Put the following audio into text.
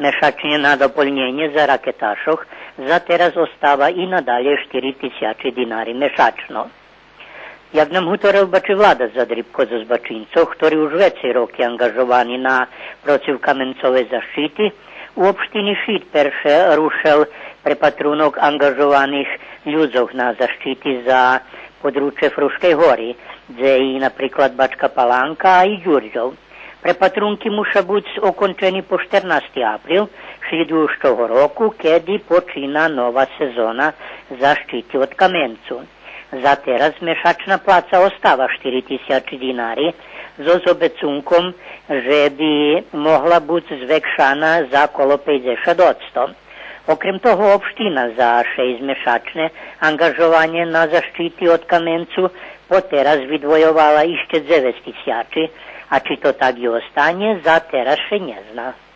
mešačne na doplnjenje za raketašoh, za teraz ostáva i nadalje 4000 dinari mešačno. Jak nam hutorel bači vlada Zadribko za zbačincov, ktorí už veci roky angažovani na protiv kamencove zaštiti, u opštini Šid perše rušel pre patrunok angažovanih ľudzov na zaštiti za područje Fruškej hory, gdje i napríklad Bačka Palanka a i Đurđov. Pre patrunki muša buť okončeni po 14. april sljedujućeg roku, kedy počína nova sezona zaštiti od kamencu. Za teraz mešačna placa ostáva 4000 dinari, so zobecunkom, že by mohla buď zvekšana za kolo 50%. Okrem toho opština za 6 mešačne angažovanje na zaštiti od kamencu poteraz vydvojovala ešte 9000, a či to tak i ostane, za teraz še ne zna.